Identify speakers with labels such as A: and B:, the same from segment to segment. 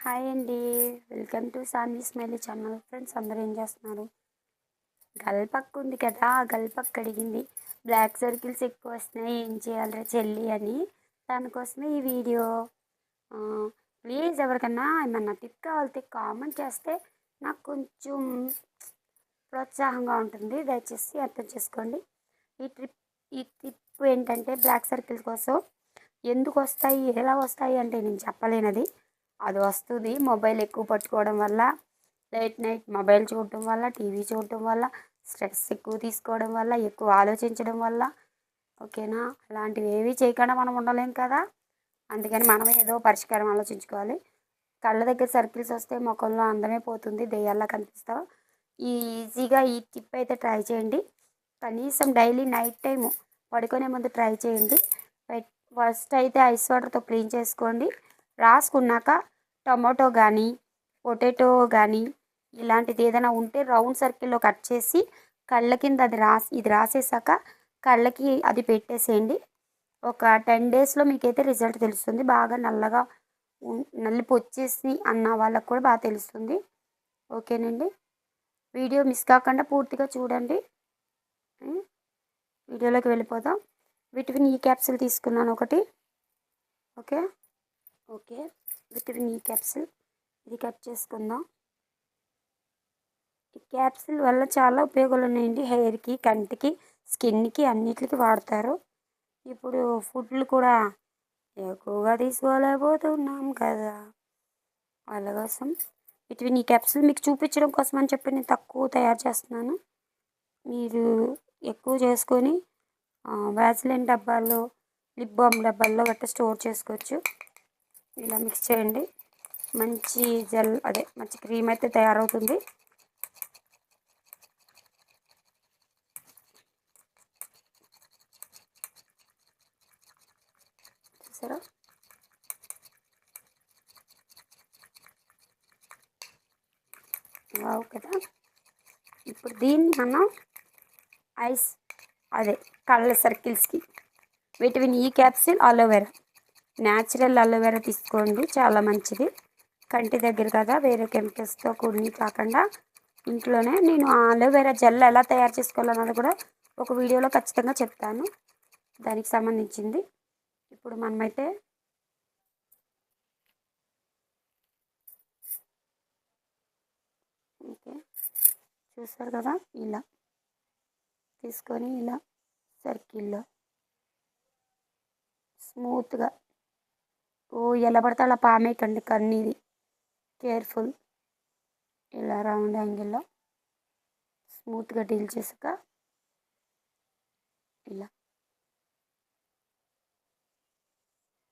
A: Hi అండి. Welcome to Saanvi smiley channel. Friends అందరూ ఏం చేస్తున్నారు? గల్పక్క ఉంది కదా, ఆ గల్పక్క అడిగింది బ్లాక్ సర్కిల్స్ ఎక్కువ వస్తున్నాయి, ఏం చేయాలిరా చెల్లి అని. దానికోసమే ఈ వీడియో. ప్లీజ్ ఎవరికన్నా ఏమన్నా టిప్ కావాలితే కామెంట్ చేస్తే నాకు కొంచెం ప్రోత్సాహంగా ఉంటుంది. దయచేసి అర్థం చేసుకోండి. ఈ టిప్ ఏంటంటే బ్లాక్ సర్కిల్స్ కోసం ఎందుకు వస్తాయి, ఎలా వస్తాయి అంటే నేను చెప్పలేనది. అది వస్తుంది మొబైల్ ఎక్కువ పట్టుకోవడం వల్ల, లేట్ నైట్ మొబైల్ చూడటం వల్ల, టీవీ చూడటం వల్ల, స్ట్రెస్ ఎక్కువ తీసుకోవడం వల్ల, ఎక్కువ ఆలోచించడం వల్ల. ఓకేనా? అలాంటివి ఏవి చేయకుండా మనం ఉండలేం కదా. అందుకని మనమే ఏదో పరిష్కారం ఆలోచించుకోవాలి. కళ్ళ దగ్గర సర్కిల్స్ వస్తే ముఖంలో అందమే పోతుంది, దెయ్యాల్లా కనిపిస్తావు. ఈజీగా ఈ టిప్ అయితే ట్రై చేయండి. కనీసం డైలీ నైట్ టైము పడుకునే ముందు ట్రై చేయండి. ఫస్ట్ అయితే ఐస్ వాటర్తో క్లీన్ చేసుకోండి. రాసుకున్నాక టమాటో కానీ, పొటాటో కానీ ఇలాంటిది ఏదైనా ఉంటే రౌండ్ సర్కిల్లో కట్ చేసి కళ్ళ కింద ఇది రాసేసాక కళ్ళకి అది పెట్టేసేయండి. ఒక 10 డేస్లో మీకైతే రిజల్ట్ తెలుస్తుంది. బాగా నల్లగా నలుపు వచ్చేసి అన్న వాళ్ళకు కూడా బాగా తెలుస్తుంది. ఓకేనండి. వీడియో మిస్ కాకుండా పూర్తిగా చూడండి. వీడియోలోకి వెళ్ళిపోదాం. విటమిన్ ఈ క్యాప్సిల్ తీసుకున్నాను ఒకటి. ఓకే విటమిన్ ఈ క్యాప్సిల్ ఇది కట్ చేసుకుందాం. ఈ క్యాప్సిల్ వల్ల చాలా ఉపయోగాలు ఉన్నాయండి. హెయిర్కి, కంటికి, స్కిన్కి అన్నిటికి వాడతారు. ఇప్పుడు ఫుడ్లు కూడా ఎక్కువగా తీసుకోలేకపోతున్నాం కదా. వాళ్ళ కోసం విటమిన్ ఈ క్యాప్సిల్ మీకు చూపించడం కోసం అని చెప్పి నేను తక్కువ తయారు చేస్తున్నాను. మీరు ఎక్కువ చేసుకొని వ్యాజిలిన్ డబ్బాల్లో, లిప్ బామ్ డబ్బాల్లో గట్రా స్టోర్ చేసుకోవచ్చు. ఇలా మిక్స్ చేయండి. మంచి మంచి క్రీమ్ అయితే తయారవుతుంది. చూసారా? వావ్ కదా. ఇప్పుడు దీన్ని మనం కళ్ళ సర్కిల్స్కి vitamin E capsule, aloe vera, natural aloe vera తీసుకోండి, చాలా మంచిది. కంటి దగ్గర కదా, వేరే కెమికల్స్తో కూడినవి కాకుండా ఇంట్లోనే. నేను ఆ అలోవెరా జెల్ ఎలా తయారు చేసుకోవాలన్నది కూడా ఒక వీడియోలో ఖచ్చితంగా చెప్తాను, దానికి సంబంధించింది. ఇప్పుడు మనమైతే ఓకే చూసారు కదా, ఇలా తీసుకొని ఇలా సర్కిల్లో స్మూత్గా ఎలా పడితే అలా పామేయకండి, కన్నీది కేర్ఫుల్. ఇలా రౌండ్ యాంగిల్లో స్మూత్గా డీల్ చేసాక ఇలా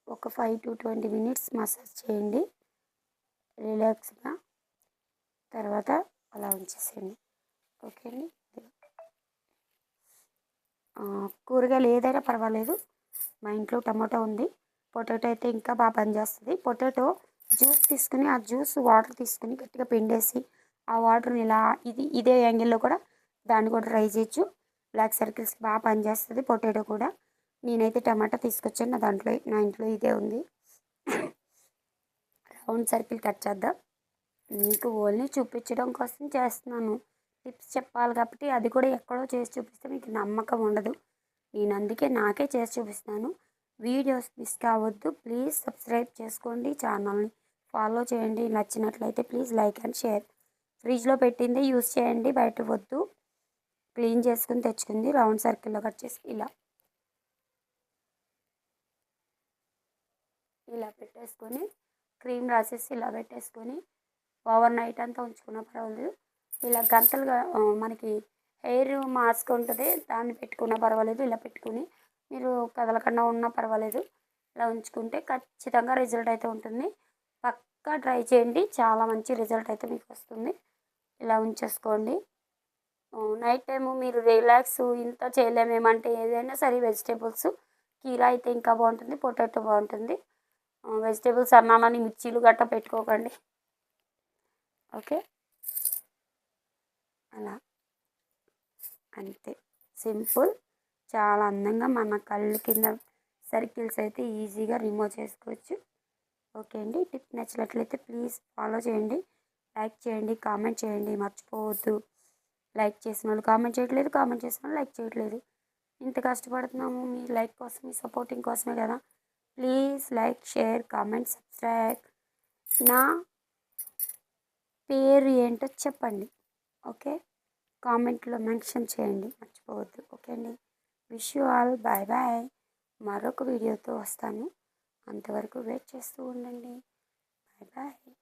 A: ఒక 5 to 20 మినిట్స్ మసాజ్ చేయండి రిలాక్స్గా. తర్వాత అలా ఉంచేసేయండి. ఓకే అండి. కూరగాయలు ఏదైనా పర్వాలేదు. మా ఇంట్లో టమాటో ఉంది, పొటాటో అయితే ఇంకా బాగా పనిచేస్తుంది. పొటాటో జ్యూస్ తీసుకుని, ఆ జ్యూస్ వాటర్ తీసుకుని గట్టిగా పిండేసి ఆ వాటర్ని ఇలా ఇదే యాంగిల్లో కూడా దాన్ని కూడా ట్రై చేయొచ్చు. బ్లాక్ సర్కిల్స్ బాగా పనిచేస్తుంది పొటాటో కూడా. నేనైతే టమాటా తీసుకొచ్చాను, నా ఇంట్లో ఇదే ఉంది. రౌండ్ సర్కిల్ కట్ చేద్దాం. మీకు ఓన్లీ చూపించడం కోసం చేస్తున్నాను, టిప్స్ చెప్పాలి కాబట్టి. అది కూడా ఎక్కడో చేసి చూపిస్తే మీకు నమ్మకం ఉండదు. నేను అందుకే నాకే చేసి చూపిస్తాను. వీడియోస్ మిస్ కావద్దు. ప్లీజ్ సబ్స్క్రైబ్ చేసుకోండి, ఛానల్ని ఫాలో చేయండి. నచ్చినట్లయితే ప్లీజ్ లైక్ అండ్ షేర్. ఫ్రిడ్జ్లో పెట్టింది యూస్ చేయండి, బయట వద్దు. క్లీన్ చేసుకుని తెచ్చుకుంది రౌండ్ సర్కిల్లో కట్ చేసి ఇలా పెట్టేసుకొని క్రీమ్ రాసేసి ఇలా పెట్టేసుకొని ఓవర్ నైట్ అంతా ఉంచుకున్న పర్వాలేదు. ఇలా గంటలుగా మనకి హెయిర్ మాస్క్ ఉంటుంది, దాన్ని పెట్టుకున్నా పర్వాలేదు. ఇలా పెట్టుకుని మీరు కదలకుండా ఉన్నా పర్వాలేదు. ఇలా ఉంచుకుంటే ఖచ్చితంగా రిజల్ట్ అయితే ఉంటుంది. పక్కా ట్రై చేయండి, చాలా మంచి రిజల్ట్ అయితే మీకు వస్తుంది. ఇలా ఉంచేసుకోండి. నైట్ టైము మీరు రిలాక్స్ ఇంత చేయలేమేమంటే ఏదైనా సరే వెజిటేబుల్స్, కీరా అయితే ఇంకా బాగుంటుంది, పొటాటో బాగుంటుంది. వెజిటేబుల్స్ అన్నామని మిర్చీలు గట్ట పెట్టుకోకండి. ఓకే, అలా అంతే సింపుల్. చాలా అందంగా మన కళ్ళు కింద సర్కిల్స్ అయితే ఈజీగా రిమూవ్ చేసుకోవచ్చు. ఓకే అండి. టిప్ నచ్చినట్లయితే ప్లీజ్ ఫాలో చేయండి, లైక్ చేయండి, కామెంట్ చేయండి, మర్చిపోవద్దు. లైక్ చేసిన వాళ్ళు కామెంట్ చేయట్లేదు, కామెంట్ చేసిన వాళ్ళు లైక్ చేయట్లేదు. ఇంత కష్టపడుతున్నాము మీ లైక్ కోసం, మీ సపోర్టింగ్ కోసమే కదా. Please like, share, comment, subscribe. నా పేరు ఏంటో చెప్పండి. ఓకే, కామెంట్లో మెన్షన్ చేయండి, మర్చిపోవద్దు. ఓకే అండి. Wish you all. Bye bye. మరొక వీడియోతో వస్తాను. అంతవరకు వెయిట్ చేస్తూ ఉండండి. Bye bye.